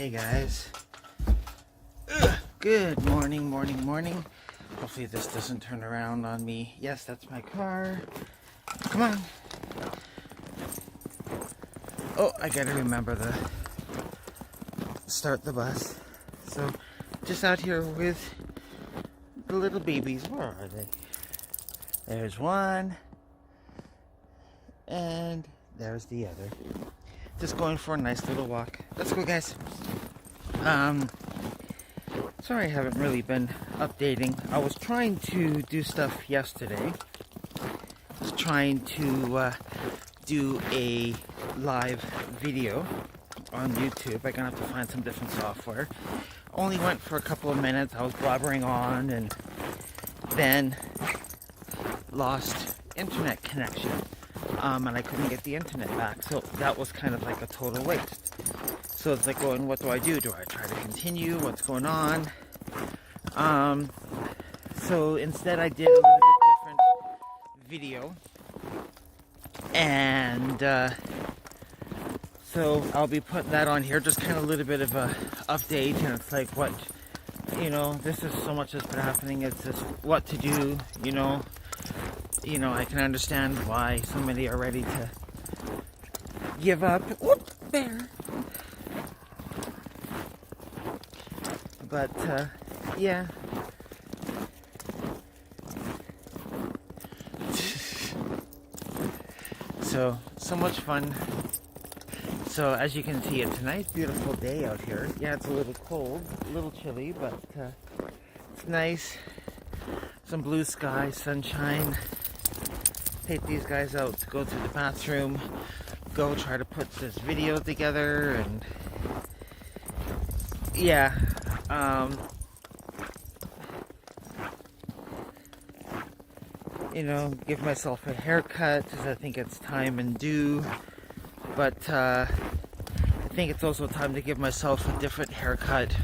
Hey guys. Good morning. Hopefully this doesn't turn around on me. Yes, that's my car. Come on. Oh, I gotta remember to start the bus. So, just out here with the little babies. Where are they? There's one. And there's the other. Just going for a nice little walk. Let's go, guys. Sorry I haven't really been updating. I was trying to do stuff yesterday. I was trying to do a live video on YouTube. I'm gonna have to find some different software. Only went for a couple of minutes. I was blabbering on and then lost internet connection. And I couldn't get the internet back. So that was kind of like a total waste. So it's like going, what do I do? Do I try to continue? What's going on? So instead I did a little bit different video. And so I'll be putting that on here, just kind of a little bit of a update. And it's like what, this is so much that's been happening. It's just what to do, I can understand why so many are ready to give up. Whoop, bear. But, yeah. So much fun. So, as you can see, it's a nice, beautiful day out here. Yeah, it's a little cold, a little chilly, but it's nice. Some blue sky, sunshine. Take these guys out to go to the bathroom, go try to put this video together, and yeah, give myself a haircut because I think it's time and due, but I think it's also time to give myself a different haircut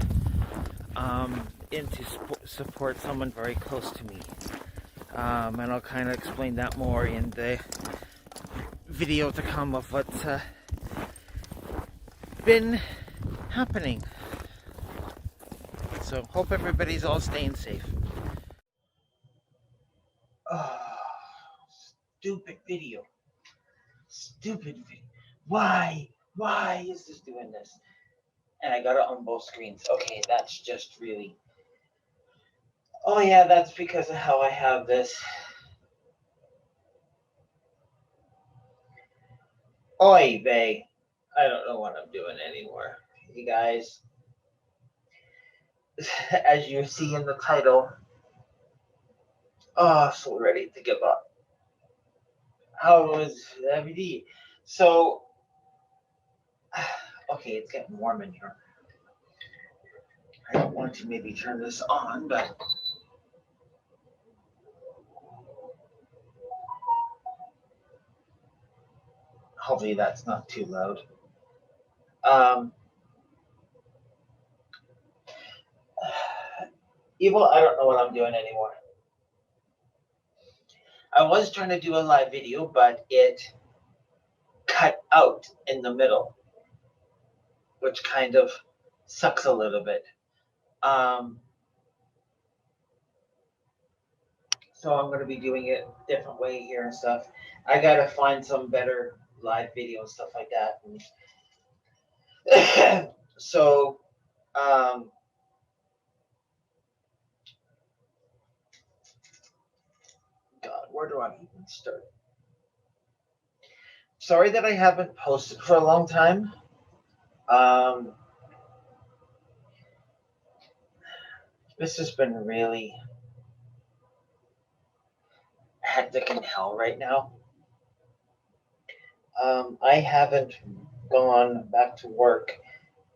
and to support someone very close to me. And I'll kind of explain that more in the video to come of what's been happening. So hope everybody's all staying safe. Oh, stupid video. Why is this doing this? And I got it on both screens. Okay, that's just really... Oh yeah, that's because of how I have this. Oy vey. I don't know what I'm doing anymore. You guys, as you see in the title, so ready to give up. How was everything? So, okay, it's getting warm in here. I don't want to maybe turn this on, but hopefully that's not too loud. Evil, I don't know what I'm doing anymore. I was trying to do a live video, but it cut out in the middle, which kind of sucks a little bit. So I'm going to be doing it a different way here and stuff. I got to find some better live video and stuff like that. And so, God, where do I even start? Sorry that I haven't posted for a long time. This has been really hectic in hell right now. I haven't gone back to work.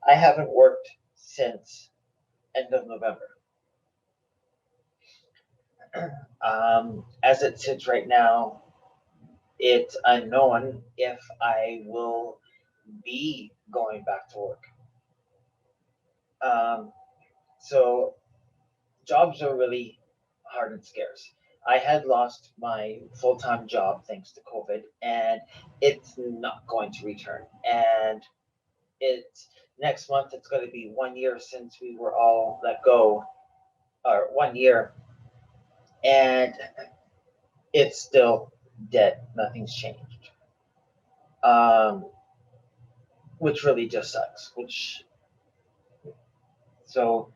I haven't worked since end of November. As it sits right now, it's unknown if I will be going back to work. So jobs are really hard and scarce. I had lost my full-time job thanks to COVID, and it's not going to return. And it's next month it's going to be 1 year since we were all let go, or 1 year, and it's still dead. Nothing's changed. Which really just sucks. So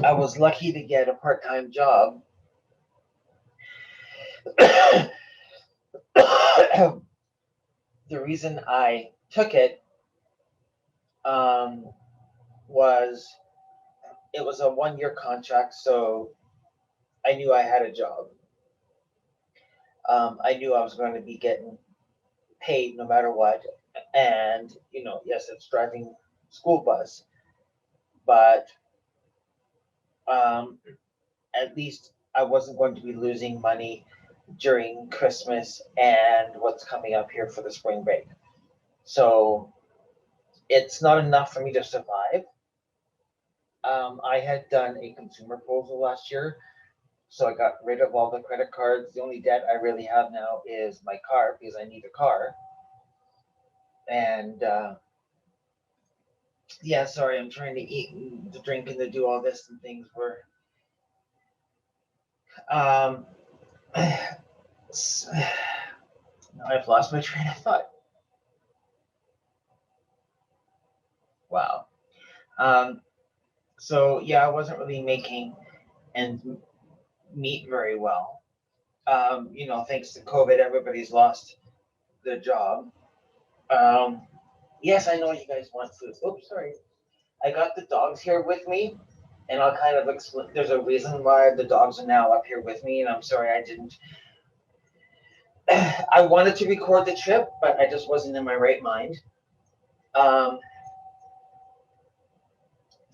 I was lucky to get a part-time job. The reason I took it was it was a 1-year contract, so I knew I had a job. I knew I was going to be getting paid no matter what. And, yes, it's driving school bus, but at least I wasn't going to be losing money during Christmas and what's coming up here for the spring break. So it's not enough for me to survive. I had done a consumer proposal last year, so I got rid of all the credit cards. The only debt I really have now is my car, because I need a car. And yeah, sorry, I'm trying to eat and to drink and to do all this and things were I've lost my train of thought. Wow. So yeah, I wasn't really making ends meet very well. Thanks to COVID, everybody's lost their job. Yes, I know you guys want food. Oops, sorry. I got the dogs here with me, and I'll kind of explain. There's a reason why the dogs are now up here with me, and I'm sorry I didn't. I wanted to record the trip, but I just wasn't in my right mind.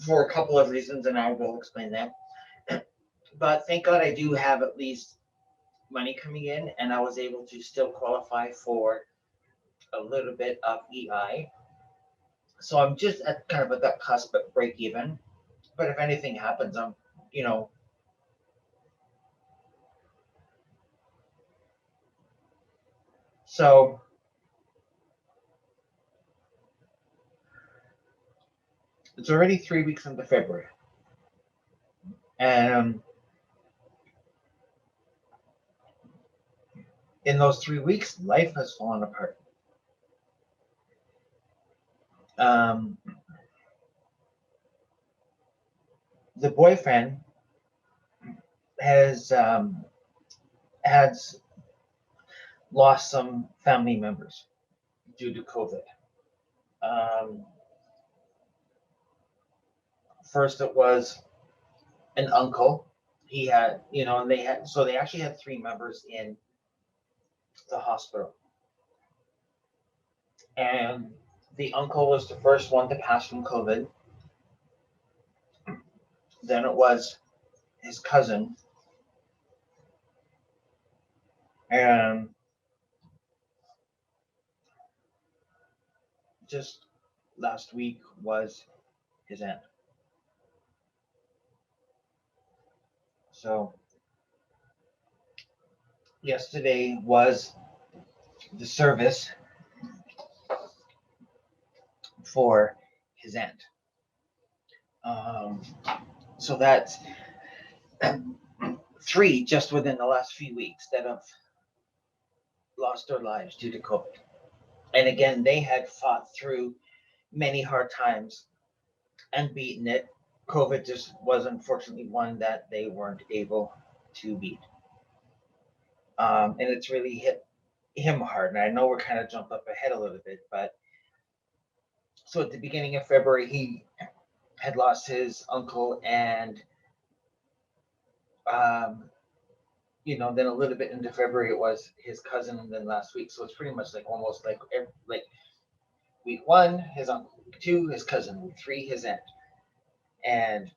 For a couple of reasons, and I will explain that. But thank God I do have at least money coming in, and I was able to still qualify for a little bit of EI. So I'm just at kind of at that cusp of break even. But if anything happens, I'm, So it's already 3 weeks into February. And in those 3 weeks, life has fallen apart. The boyfriend has lost some family members due to COVID. First, it was an uncle. He had, and they actually had 3 members in the hospital. And the uncle was the first one to pass from COVID. Then it was his cousin. And just last week was his aunt. So yesterday was the service for his aunt. So that's 3 just within the last few weeks that have lost their lives due to COVID. And again, they had fought through many hard times and beaten it. COVID just was unfortunately one that they weren't able to beat. And it's really hit him hard. And I know we're kind of jumped up ahead a little bit, but so at the beginning of February, he had lost his uncle, and then a little bit into February it was his cousin, and then last week. So it's pretty much like almost like week 1 his uncle, week 2 his cousin, week 3 his aunt, and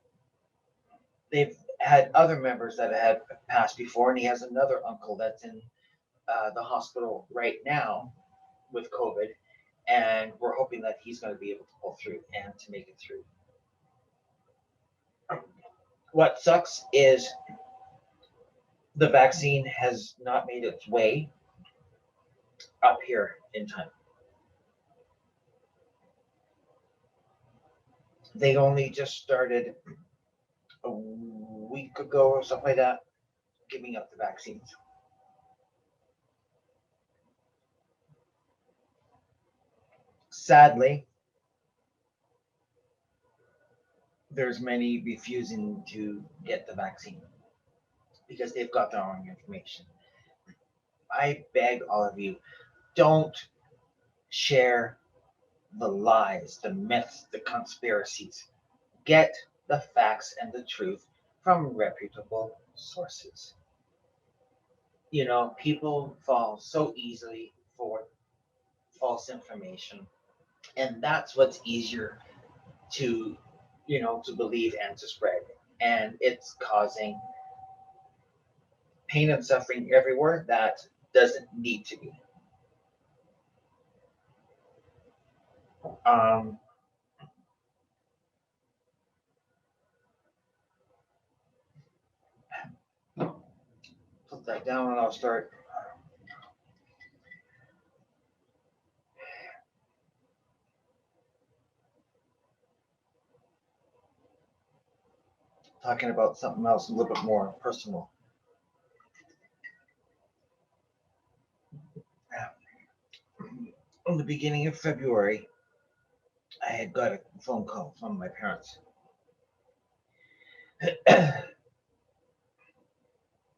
they've had other members that had passed before, and he has another uncle that's in the hospital right now with COVID, and we're hoping that he's going to be able to pull through and to make it through. What sucks is the vaccine has not made its way up here in time. They only just started a week ago or something like that, giving up the vaccines. Sadly, there's many refusing to get the vaccine because they've got their own information. I beg all of you, don't share the lies, the myths, the conspiracies. Get the facts and the truth from reputable sources. You know, people fall so easily for false information, and that's what's easier to, to believe and to spread. And it's causing pain and suffering everywhere that doesn't need to be. Um, Put that down and I'll start talking about something else a little bit more personal. In the beginning of February, I had got a phone call from my parents.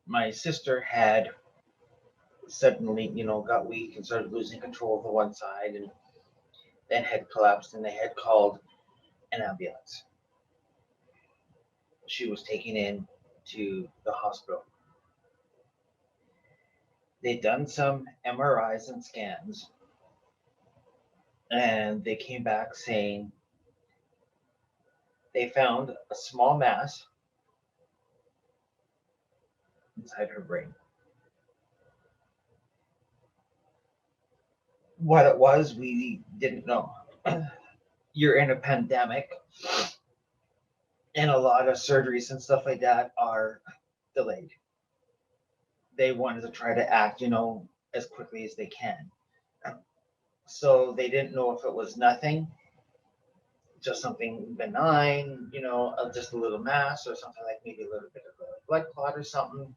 My sister had suddenly, got weak and started losing control of the one side and then had collapsed and they had called an ambulance. She was taken in to the hospital. They'd done some MRIs and scans and they came back saying they found a small mass inside her brain. What it was, we didn't know. You're in a pandemic, and a lot of surgeries and stuff like that are delayed. They wanted to try to act, as quickly as they can. So they didn't know if it was nothing, just something benign, just a little mass or something like maybe a little bit of a blood clot or something.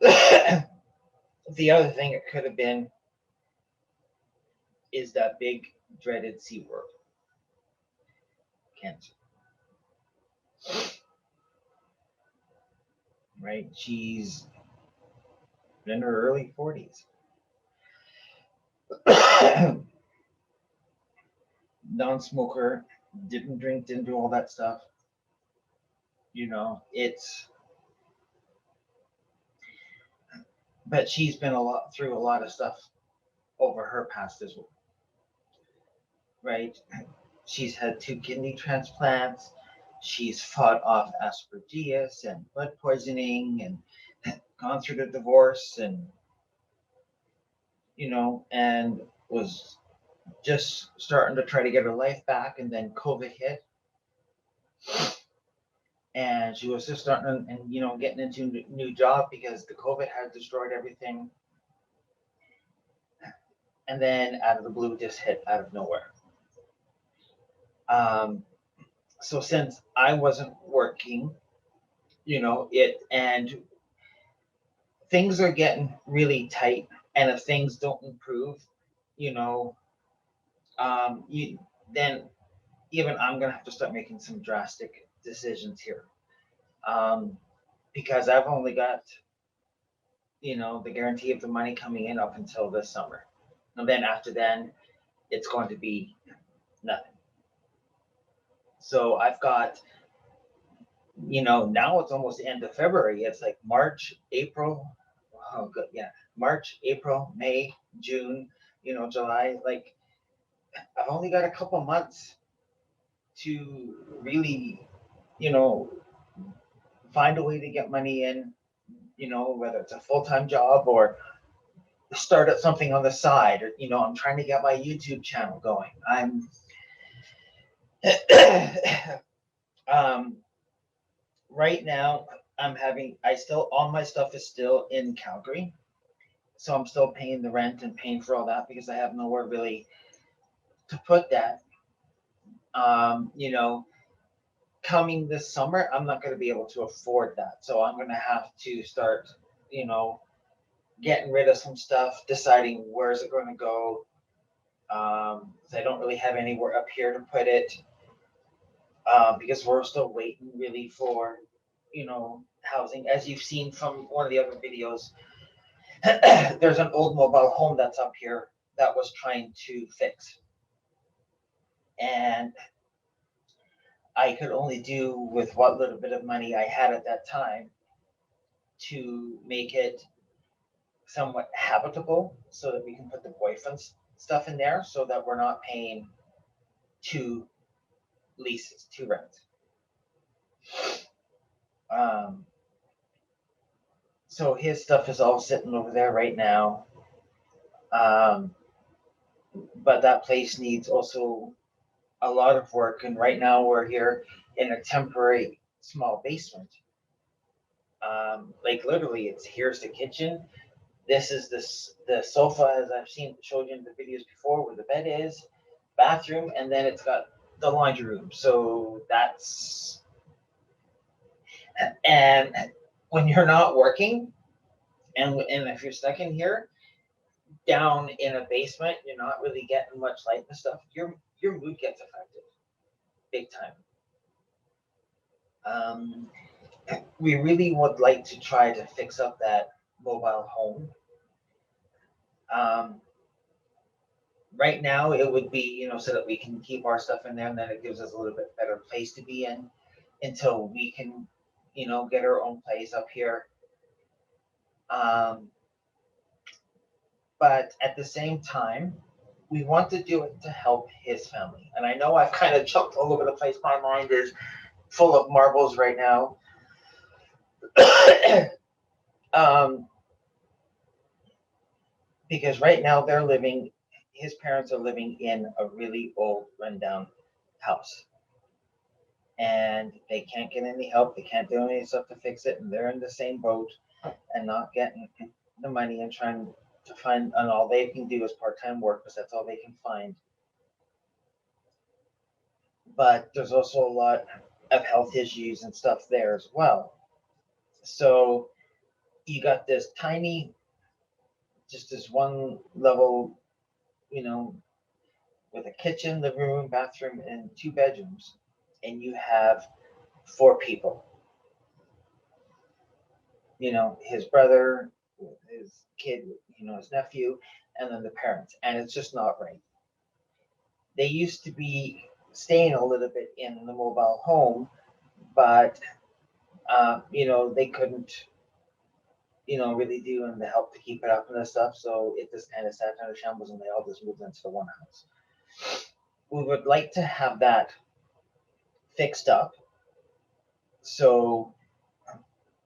The other thing it could have been is that big dreaded C word, cancer. Right? She's in her early 40s. Non-smoker, didn't drink, didn't do all that stuff. It's but she's been through a lot of stuff over her past as well, right? She's had 2 kidney transplants. She's fought off aspergillus and blood poisoning and gone through the divorce and and was just starting to try to get her life back and then COVID hit and she was just starting and getting into a new job because the COVID had destroyed everything. And then out of the blue, just hit out of nowhere. Um, so since I wasn't working, it and things are getting really tight, and if things don't improve, you know, you then even I'm gonna have to start making some drastic decisions here, um, because I've only got the guarantee of the money coming in up until this summer, and then after then, it's going to be nothing. So I've got now it's almost the end of February. It's like March, April. Oh, good. Yeah. March, April, May, June, July. Like, I've only got a couple months to really, you know, find a way to get money in, whether it's a full time job or start at something on the side. Or, I'm trying to get my YouTube channel going. um, right now, all my stuff is still in Calgary. So I'm still paying the rent and paying for all that because I have nowhere really to put that. You know, coming this summer, I'm not going to be able to afford that. So I'm going to have to start, you know, getting rid of some stuff, deciding where's it going to go. I don't really have anywhere up here to put it, because we're still waiting really for, you know, housing. As you've seen from one of the other videos, there's an old mobile home that's up here that was trying to fix. And I could only do with what little bit of money I had at that time to make it somewhat habitable so that we can put the boyfriend's stuff in there so that we're not paying two leases, two rents. Um, so his stuff is all sitting over there right now. But that place needs also a lot of work. And right now we're here in a temporary small basement. Like literally, it's here's the kitchen. This is the sofa, as I've showed you in the videos before, where the bed is, bathroom, and then it's got the laundry room. So that's, and when you're not working, and if you're stuck in here, down in a basement, you're not really getting much light and stuff. Your mood gets affected, big time. We really would like to try to fix up that mobile home. Um, right now it would be, you know, so that we can keep our stuff in there, and then it gives us a little bit better place to be in until we can, you know, get our own place up here. But at the same time, we want to do it to help his family. And I know I've kind of jumped all over the place. My mind is full of marbles right now. Because right now his parents are living in a really old, rundown house. And they can't get any help. They can't do any stuff to fix it. And they're in the same boat and not getting the money and trying to find, and all they can do is part-time work because that's all they can find. But there's also a lot of health issues and stuff there as well. So you got this tiny, just this one level, you know, with a kitchen, living room, bathroom, and two bedrooms, and you have four people. You know, his brother, his kid, you know, his nephew, and then the parents. And it's just not right. They used to be staying a little bit in the mobile home, but, you know, they couldn't, you know, really do and the help to keep it up and stuff. So it just kind of sat down in shambles and they all just moved into the one house. We would like to have that fixed up. So,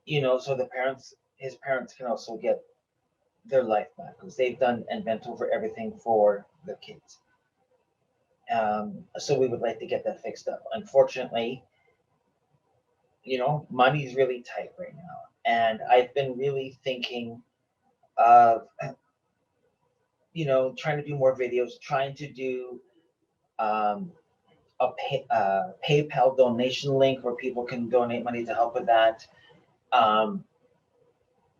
you know, so his parents can also get their life back because they've done and bent over everything for their kids. So we would like to get that fixed up. Unfortunately, you know, money's really tight right now. And I've been really thinking of, you know, trying to do more videos, trying to do a PayPal donation link where people can donate money to help with that.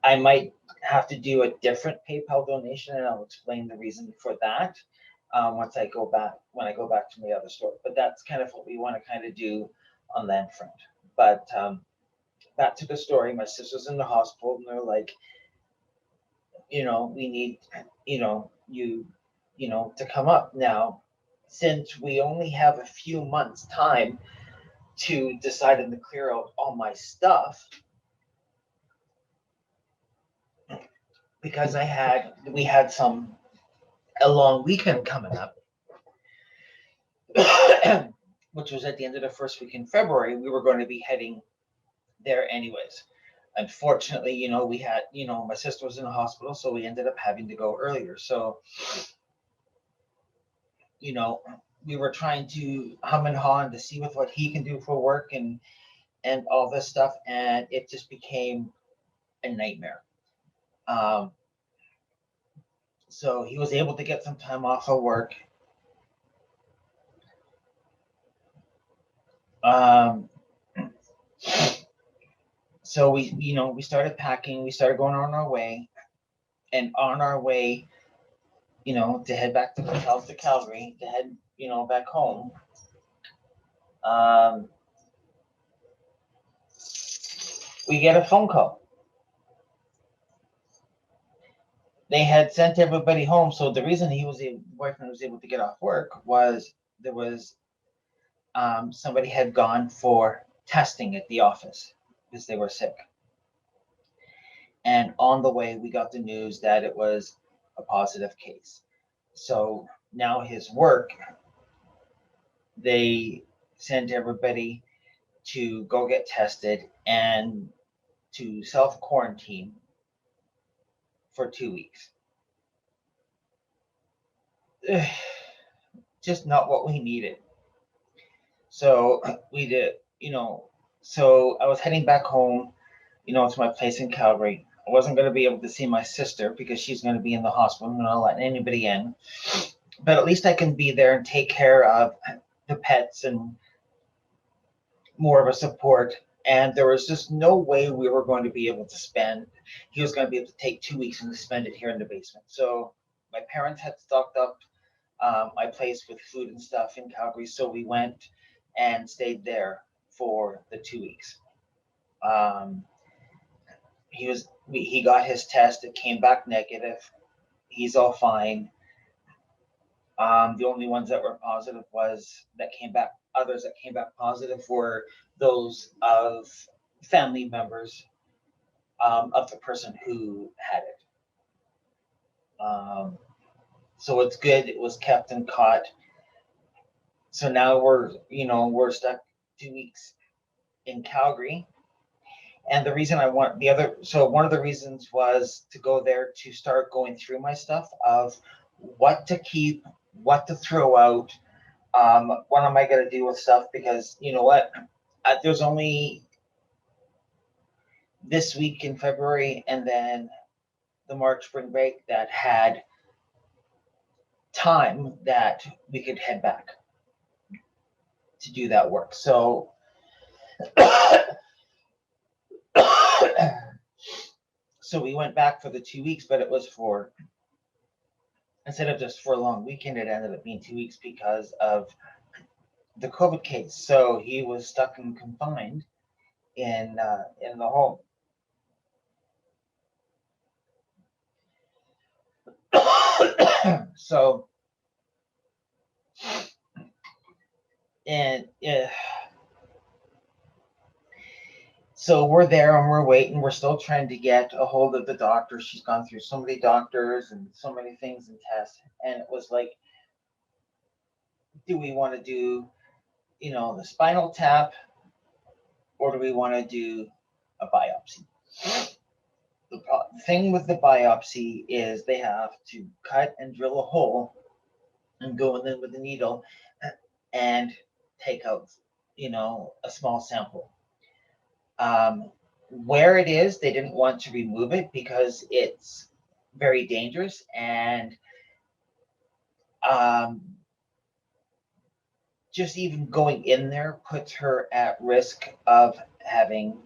I might have to do a different PayPal donation, and I'll explain the reason for that when I go back to my other store. But that's kind of what we want to kind of do on that front. But back to the story, my sister's in the hospital, and they're like, you know, we need, you know, you know, to come up now. Since we only have a few months time to decide and to clear out all my stuff, because we had a long weekend coming up, which was at the end of the first week in February. We were going to be heading there anyways. Unfortunately, you know, my sister was in the hospital, so we ended up having to go earlier. So, you know, we were trying to hum and haw and to see with what he can do for work and all this stuff, and it just became a nightmare. So he was able to get some time off of work. Um, so we started packing, we started going on our way, and on our way, to head back to Calgary, to head, back home. Um, we get a phone call. They had sent everybody home. So the reason the boyfriend was able to get off work was there was somebody had gone for testing at the office because they were sick. And on the way, we got the news that it was a positive case. So now his work, they sent everybody to go get tested and to self quarantine for 2 weeks. Just not what we needed. So we did, so I was heading back home, to my place in Calgary. I wasn't going to be able to see my sister because she's going to be in the hospital and not letting anybody in. But at least I can be there and take care of the pets and more of a support. And there was just no way we were going to be able to he was going to be able to take 2 weeks and spend it here in the basement. So my parents had stocked up my place with food and stuff in Calgary. So we went and stayed there for the 2 weeks. Um, he got his test. It came back negative. He's all fine. The only ones that were positive others that came back positive were those of family members of the person who had it. So it's good. It was kept and caught. So now we're stuck 2 weeks in Calgary. And the reason one of the reasons was to go there to start going through my stuff of what to keep, what to throw out, what am I going to do with stuff? Because you know what? There's only this week in February and then the March spring break that had time that we could head back to do that work. So so we went back for the 2 weeks, but it was instead of just for a long weekend, it ended up being 2 weeks because of the COVID case. So he was stuck and confined in the home. So and so we're there and we're waiting. We're still trying to get a hold of the doctor. She's gone through so many doctors and so many things and tests. And it was like, do we want to do, the spinal tap, or do we want to do a biopsy? The thing with the biopsy is they have to cut and drill a hole and go in there with a needle and take out, a small sample. Where it is, they didn't want to remove it because it's very dangerous, and just even going in there puts her at risk of having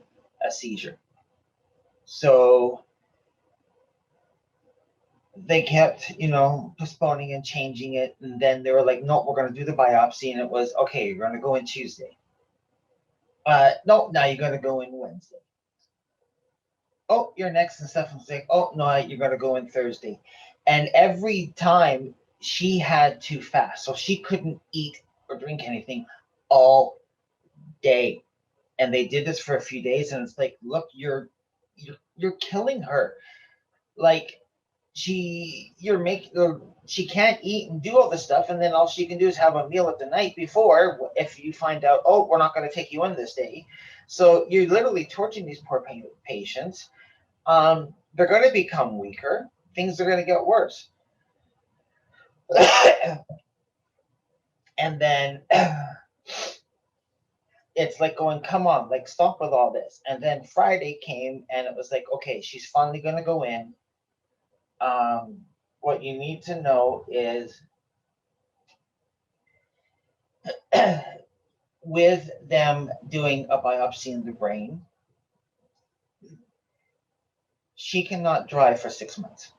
a seizure. So they kept, postponing and changing it. And then they were like, no, we're going to do the biopsy. And it was, okay, you're going to go in Tuesday. No, now you're going to go in Wednesday. Oh, you're next and stuff. And say, oh, no, you're going to go in Thursday. And every time she had to fast. So she couldn't eat or drink anything all day. And they did this for a few days. And it's like, look, you're killing her. Like, she can't eat and do all this stuff, and then all she can do is have a meal at the night before if you find out, oh, we're not going to take you in this day. So you're literally torturing these poor patients. They're going to become weaker. Things are going to get worse. And then it's like going, come on, like, stop with all this. And then Friday came and it was like, okay, she's finally going to go in. What you need to know is with them doing a biopsy in the brain, she cannot drive for 6 months.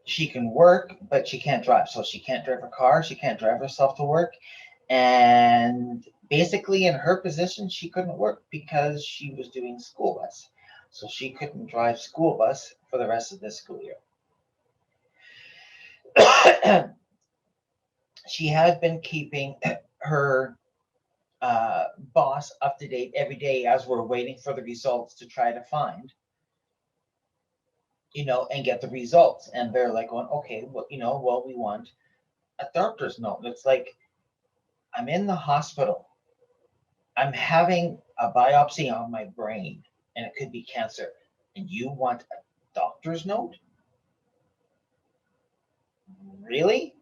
She can work, but she can't drive. So she can't drive her car. She can't drive herself to work. And basically, in her position, she couldn't work because she was doing school bus. So she couldn't drive school bus for the rest of this school year. She had been keeping her boss up to date every day as we're waiting for the results to try to find, and get the results. And they're like going, okay, well, we want a doctor's note. And it's like, I'm in the hospital. I'm having a biopsy on my brain, and it could be cancer. And you want a doctor's note? Really?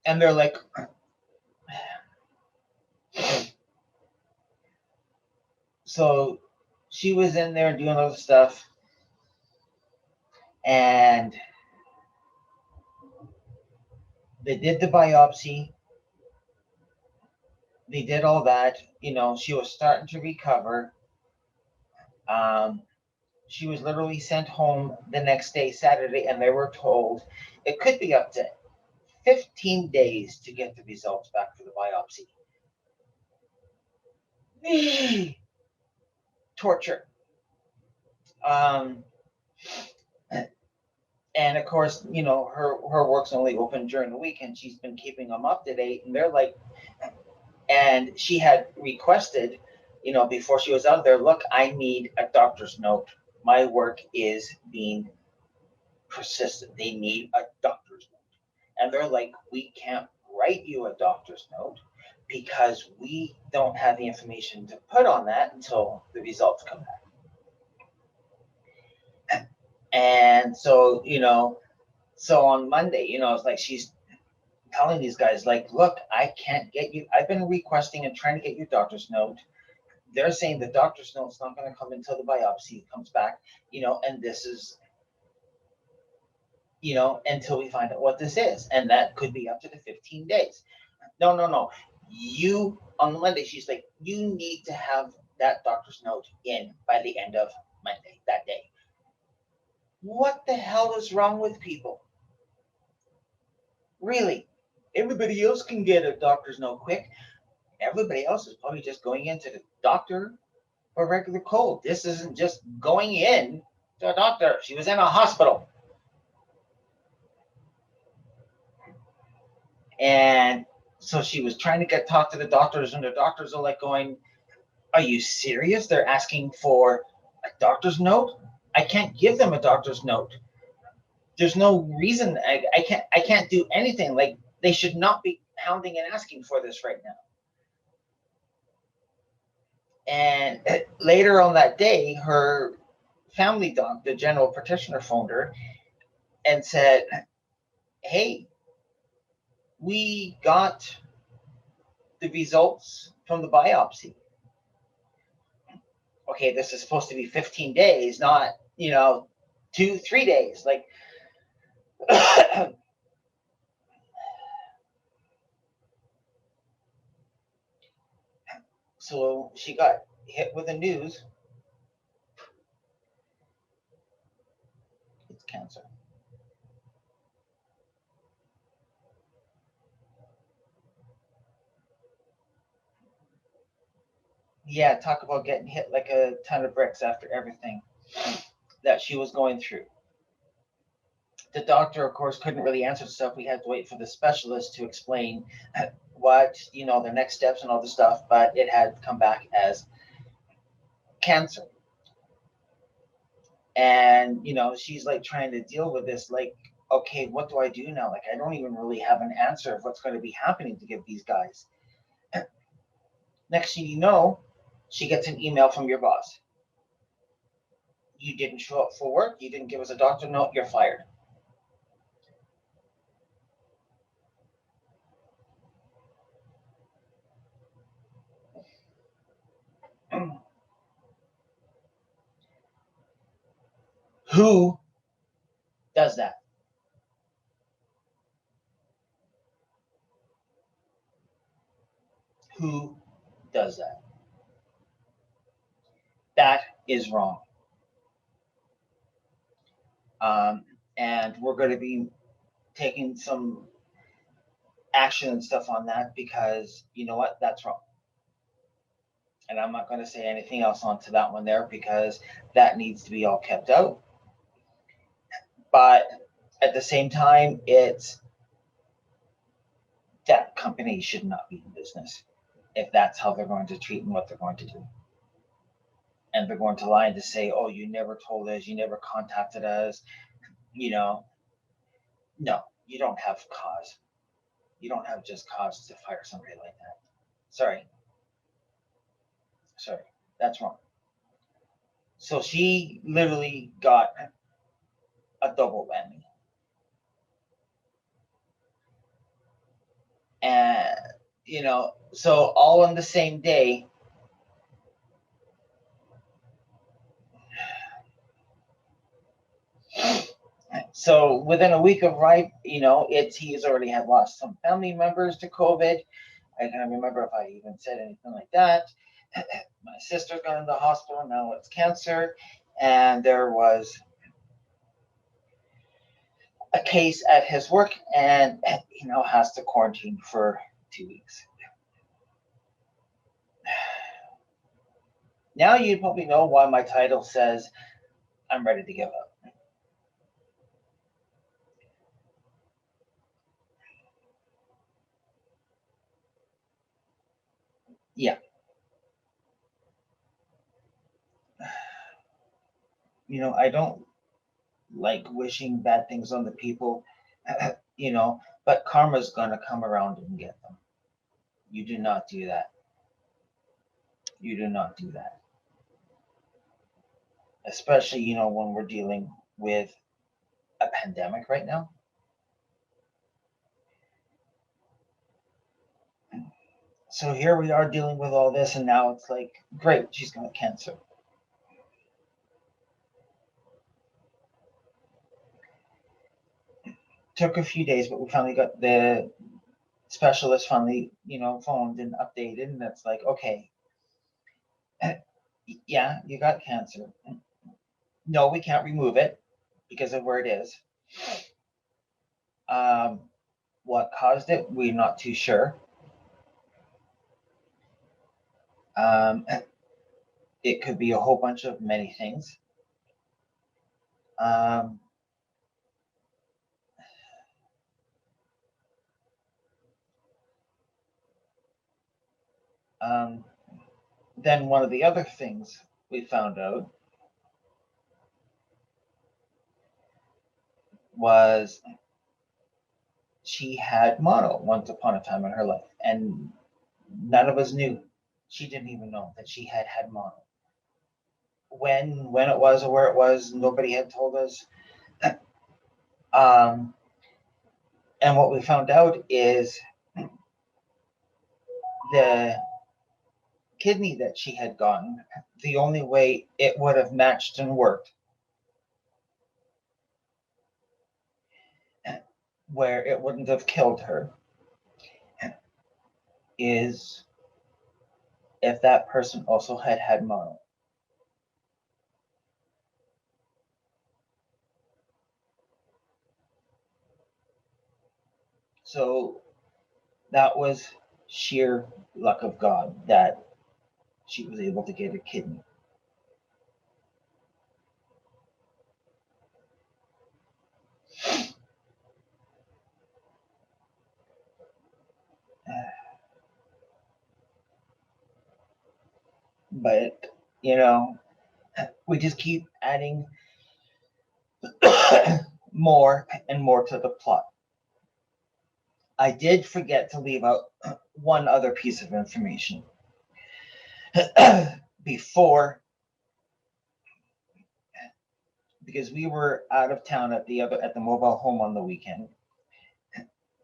And they're like, so she was in there doing other stuff, and they did the biopsy. They did all that. She was starting to recover. She was literally sent home the next day, Saturday, and they were told it could be up to 15 days to get the results back for the biopsy. Torture. And of course, her work's only open during the week, and she's been keeping them up to date. And they're like, and she had requested, before she was out there, look, I need a doctor's note. My work is being persistent. They need a doctor's note. And they're like, we can't write you a doctor's note because we don't have the information to put on that until the results come back. And so, so on Monday, it's like she's telling these guys, like, look, I can't get you. I've been requesting and trying to get your doctor's note. They're saying the doctor's note's not going to come until the biopsy comes back, and this is, until we find out what this is. And that could be up to the 15 days. No. You, on Monday, she's like, you need to have that doctor's note in by the end of Monday, that day. What the hell is wrong with people? Really? Everybody else can get a doctor's note quick. Everybody else is probably just going into the doctor for a regular cold. This isn't just going in to a doctor. She was in a hospital. And so she was trying to talk to the doctors, and the doctors are like going, are you serious? They're asking for a doctor's note? I can't give them a doctor's note. There's no reason. I can't do anything. Like, they should not be hounding and asking for this right now. And later on that day, her family doc, the general practitioner, phoned her and said, hey, we got the results from the biopsy. Okay, this is supposed to be 15 days, not, 2-3 days. Like, so she got hit with the news. It's cancer. Yeah, talk about getting hit like a ton of bricks after everything that she was going through. The doctor, of course, couldn't really answer stuff. We had to wait for the specialist to explain what, the next steps and all the stuff, but it had come back as cancer. And, she's like trying to deal with this, like, okay, what do I do now? Like, I don't even really have an answer of what's going to be happening to give these guys. Next thing you know, she gets an email from your boss. You didn't show up for work. You didn't give us a doctor note. You're fired. Who does that? Who does that? That is wrong. And we're going to be taking some action and stuff on that because you know what? That's wrong. And I'm not going to say anything else onto that one there because that needs to be all kept out. But at the same time, it's that company should not be in business if that's how they're going to treat and what they're going to do. And they're going to lie and to say, oh, you never told us, you never contacted us, you know. No, you don't have cause. You don't have just cause to fire somebody like that. Sorry, that's wrong. So she literally got a double whammy. And, so all on the same day. So within a week of he's already had lost some family members to COVID. I can't remember if I even said anything like that. My sister got in the hospital, now it's cancer. And there was a case at his work and, has to quarantine for 2 weeks. Now you probably know why my title says I'm ready to give up. Yeah. I don't like wishing bad things on the people, but karma's going to come around and get them. You do not do that. You do not do that. Especially, when we're dealing with a pandemic right now. So here we are dealing with all this, and now it's like, great, she's got cancer. Took a few days, but we finally got the specialist finally, phoned and updated, and that's like, okay, yeah, you got cancer. No, we can't remove it because of where it is. What caused it, we're not too sure. It could be a whole bunch of many things. Then one of the other things we found out was she had mono once upon a time in her life, and none of us knew. She didn't even know that she had mono. When it was or where it was, nobody had told us. And what we found out is the kidney that she had gotten, the only way it would have matched and worked, where it wouldn't have killed her, is if that person also had mono. So that was sheer luck of God that she was able to get a kidney. But, we just keep adding more and more to the plot. I did forget to leave out one other piece of information. Before, because we were out of town at the mobile home on the weekend,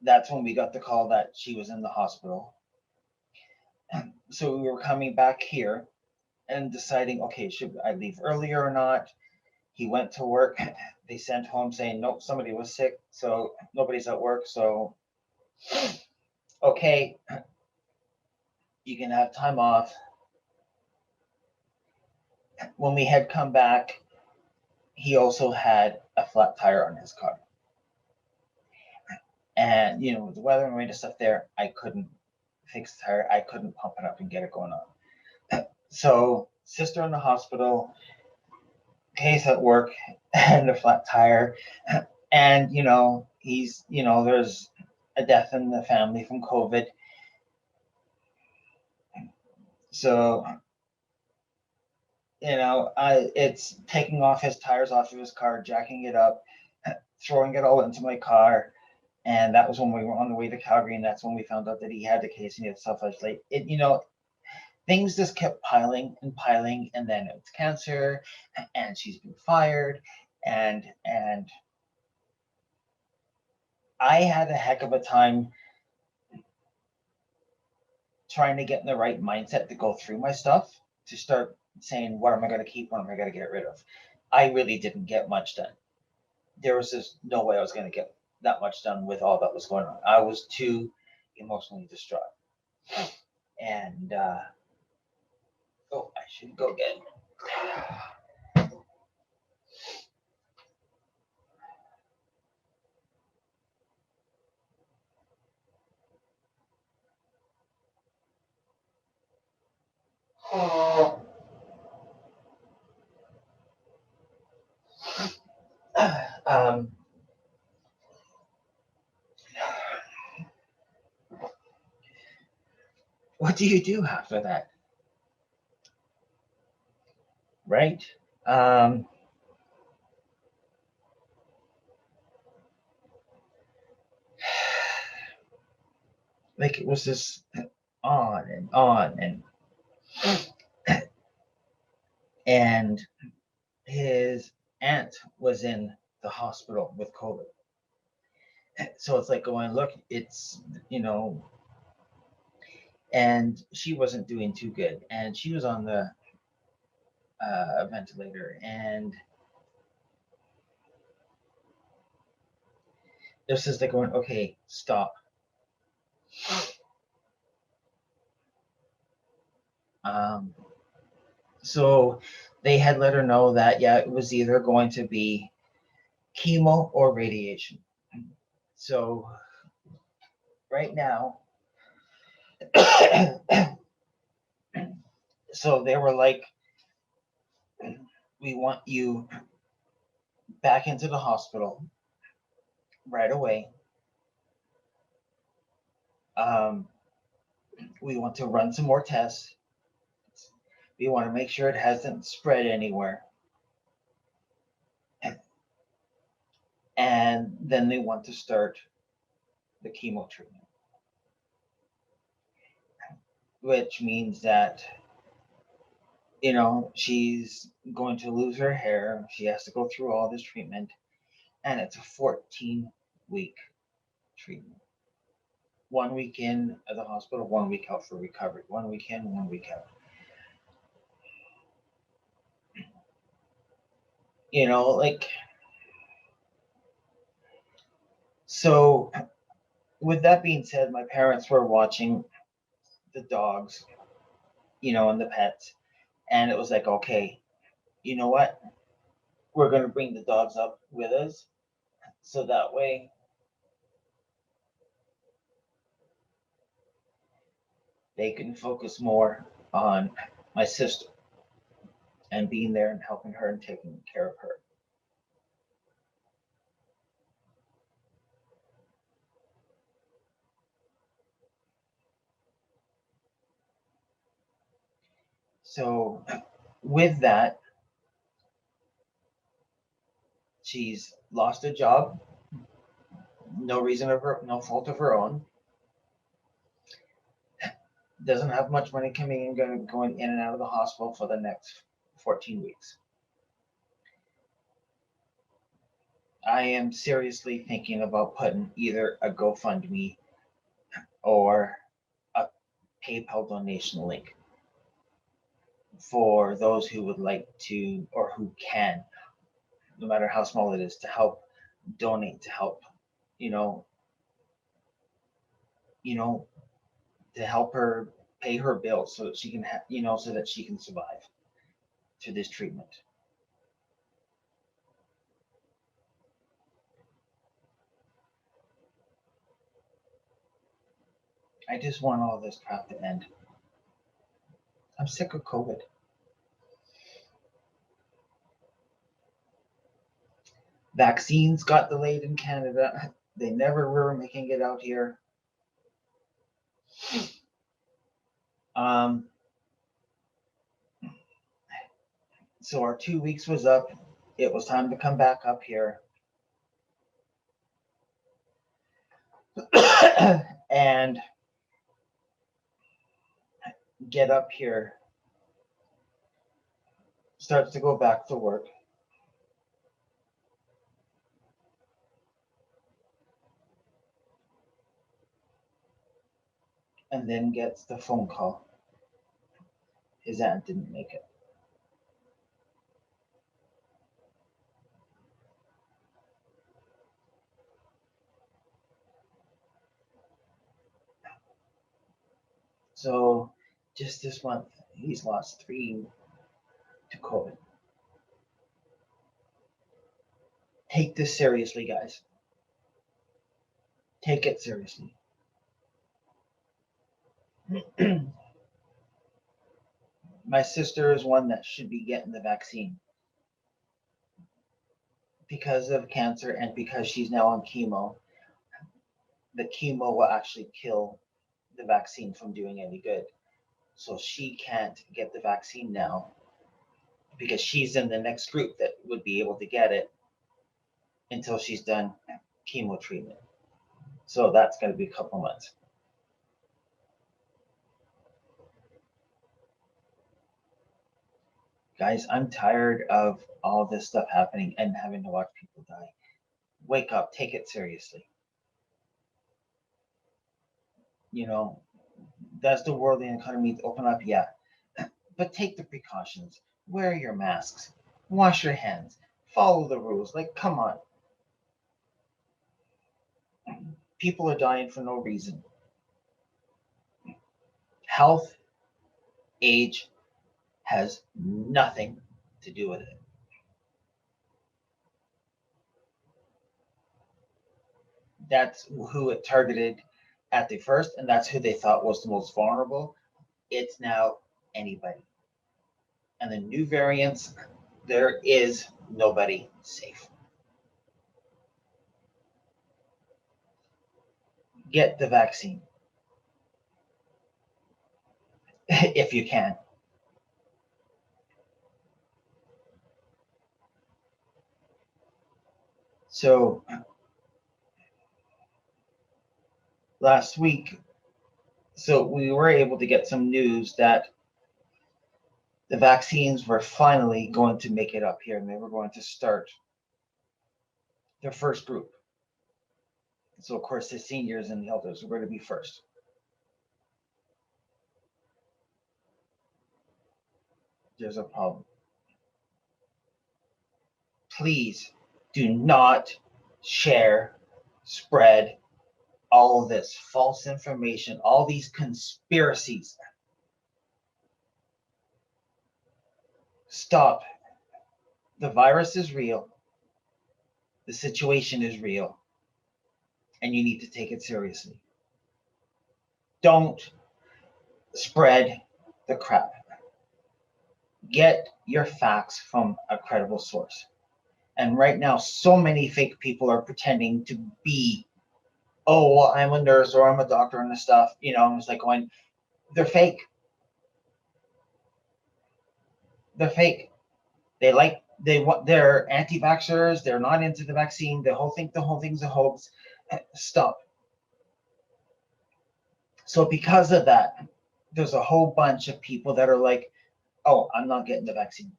that's when we got the call that she was in the hospital. So we were coming back here and deciding, okay, should I leave earlier or not? He went to work. They sent home saying, nope, somebody was sick, so nobody's at work. So, okay. You can have time off. When we had come back, he also had a flat tire on his car. And, with the weather and rain and stuff there, I couldn't fix the tire. I couldn't pump it up and get it going on. So, sister in the hospital, case at work, and a flat tire. And, there's a death in the family from COVID. So, it's taking off his tires off of his car, jacking it up, throwing it all into my car. And that was when we were on the way to Calgary, and that's when we found out that he had the case and he had self-isolate. Things just kept piling and piling, and then it's cancer, and she's been fired, and I had a heck of a time trying to get in the right mindset to go through my stuff, to start saying, what am I going to keep? What am I going to get rid of? I really didn't get much done. There was just no way I was going to get that much done with all that was going on. I was too emotionally distraught. And, I should go again. What do you do after that? Right? Like, it was just on and on, and his aunt was in the hospital with COVID. So it's like going, look, it's, and she wasn't doing too good, and she was on the ventilator, and this is like going, okay, stop. So they had let her know that, yeah, it was either going to be chemo or radiation. So right now, so they were like, we want you back into the hospital right away. We want to run some more tests. We want to make sure it hasn't spread anywhere. And then they want to start the chemo treatment, which means that, she's going to lose her hair. She has to go through all this treatment, and it's a 14-week treatment. 1 week in at the hospital, 1 week out for recovery. 1 week in, 1 week out. So with that being said, my parents were watching the dogs, and the pets, and it was like, okay, you know what? We're going to bring the dogs up with us, so that way they can focus more on my sister and being there and helping her and taking care of her. So with that, she's lost a job, no reason of her, no fault of her own. Doesn't have much money coming in, going in and out of the hospital for the next 14 weeks. I am seriously thinking about putting either a GoFundMe or a PayPal donation link for those who would like to, or who can, no matter how small it is, to help donate, to help, to help her pay her bills so that she can so that she can survive through this treatment. I just want all this crap to end. I'm sick of COVID. Vaccines got delayed in Canada. They never were making it out here. So our 2 weeks was up. It was time to come back up here. And get up here. Starts to go back to work. And then gets the phone call. His aunt didn't make it. So just this month, he's lost 3 to COVID. Take this seriously, guys. Take it seriously. My sister is one that should be getting the vaccine because of cancer and because she's now on chemo. The chemo will actually kill the vaccine from doing any good. So she can't get the vaccine now because she's in the next group that would be able to get it until she's done chemo treatment. So that's going to be a couple months. Guys, I'm tired of all this stuff happening and having to watch people die. Wake up, take it seriously. Does the world and economy open up? Yeah. But take the precautions. Wear your masks. Wash your hands. Follow the rules. Like, come on. People are dying for no reason. Health, age has nothing to do with it. That's who it targeted at the first, and that's who they thought was the most vulnerable. It's now anybody. And the new variants, there is nobody safe. Get the vaccine if you can. So last week, we were able to get some news that the vaccines were finally going to make it up here, and they were going to start their first group. So, of course, the seniors and the elders were going to be first. There's a problem. Please do not share, spread all of this false information, all these conspiracies. Stop. The virus is real. The situation is real. And you need to take it seriously. Don't spread the crap. Get your facts from a credible source. And right now, so many fake people are pretending to be, oh, well, I'm a nurse or I'm a doctor and this stuff. I'm just like going, they're fake. They're fake. They're anti-vaxxers. They're not into the vaccine. The whole thing's a hoax. Stop. So because of that, there's a whole bunch of people that are like, oh, I'm not getting the vaccine.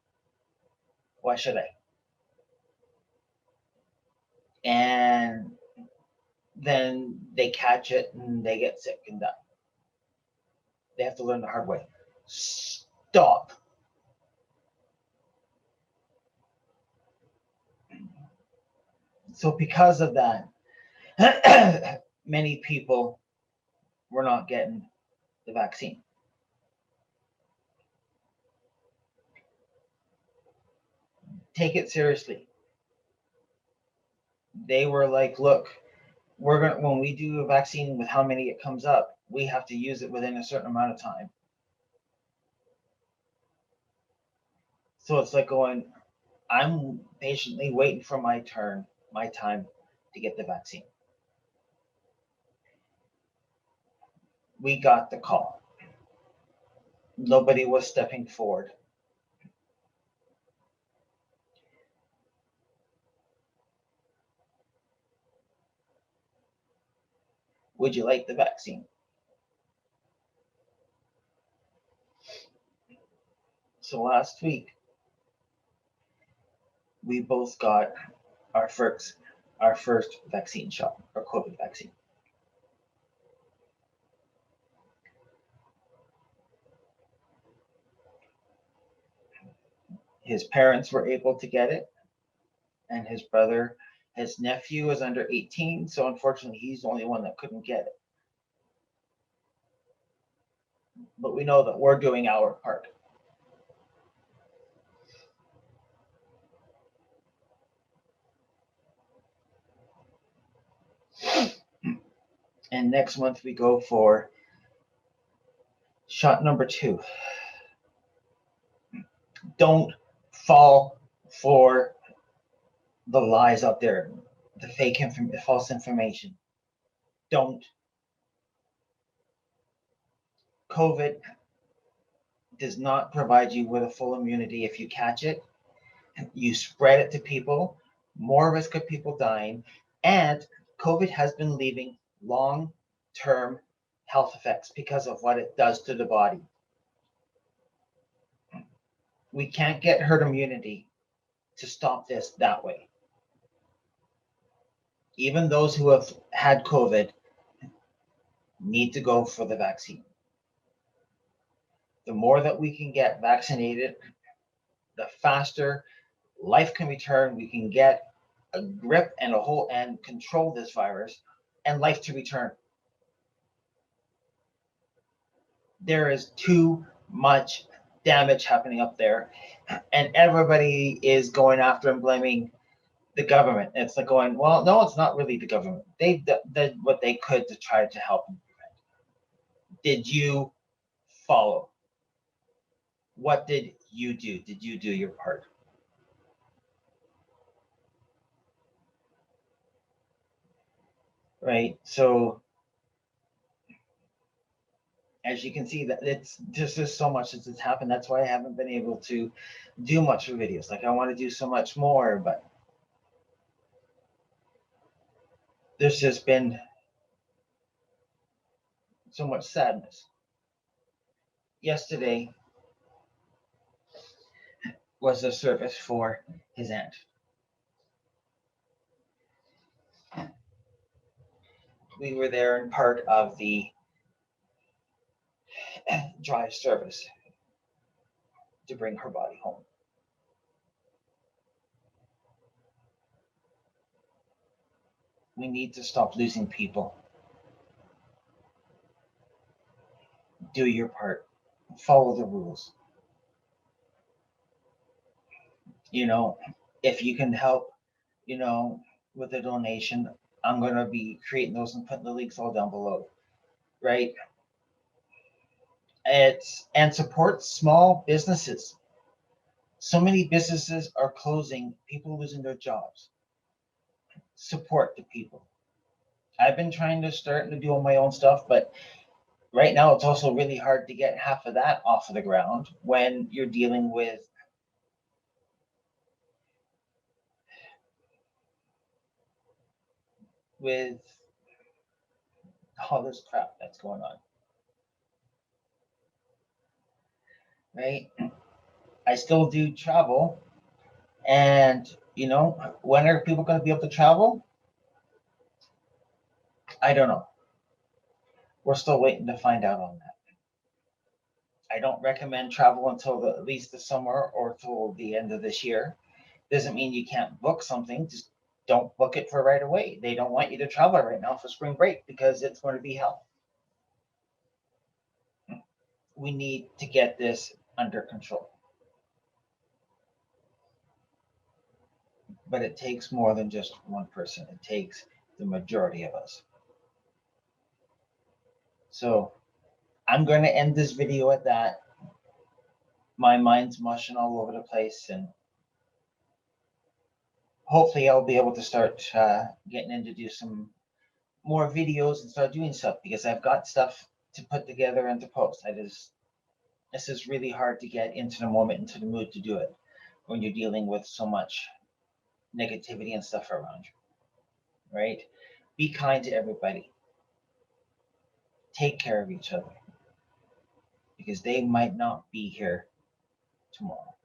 Why should I? And then they catch it and they get sick and die. They have to learn the hard way. Stop. So because of that, many people were not getting the vaccine. take it seriously. They were like, look, when we do a vaccine with how many it comes up, we have to use it within a certain amount of time. So it's like going, I'm patiently waiting for my time to get the vaccine. We got the call. Nobody was stepping forward. Would you like the vaccine? So last week, we both got our first vaccine shot, our COVID vaccine. His parents were able to get it, and his nephew is under 18, so unfortunately he's the only one that couldn't get it. But we know that we're doing our part. And next month we go for shot number 2. Don't fall for the lies out there, the false information. Don't. COVID does not provide you with a full immunity. If you catch it, you spread it to people, more risk of people dying, and COVID has been leaving long-term health effects because of what it does to the body. We can't get herd immunity to stop this that way. Even those who have had COVID need to go for the vaccine. The more that we can get vaccinated, the faster life can return. We can get a grip and a hold and control this virus and life to return. There is too much damage happening up there, and everybody is going after and blaming the government. And it's like going, well, no, it's not really the government. They did what they could to try to help and prevent. Did you follow? What did you do? Did you do your part? Right. So as you can see, that it's just so much that's happened. That's why I haven't been able to do much of videos. Like I want to do so much more, but there's just been so much sadness. Yesterday was a service for his aunt. We were there in part of the drive service to bring her body home. We need to stop losing people. Do your part. Follow the rules. If you can help, with a donation, I'm going to be creating those and putting the links all down below, right? And support small businesses. So many businesses are closing, people losing their jobs. Support the people. I've been trying to start to do all my own stuff, but right now it's also really hard to get half of that off of the ground when you're dealing with all this crap that's going on. Right? I still do travel, and when are people going to be able to travel? I don't know. We're still waiting to find out on that. I don't recommend travel until at least the summer or till the end of this year. Doesn't mean you can't book something. Just don't book it for right away. They don't want you to travel right now for spring break because it's going to be hell. We need to get this under control. but it takes more than just one person. It takes the majority of us. So I'm going to end this video at that. My mind's mushing all over the place, and hopefully I'll be able to start getting in to do some more videos and start doing stuff, because I've got stuff to put together and to post. This is really hard to get into the moment, into the mood to do it when you're dealing with so much negativity and stuff around you, right? Be kind to everybody. Take care of each other, because they might not be here tomorrow.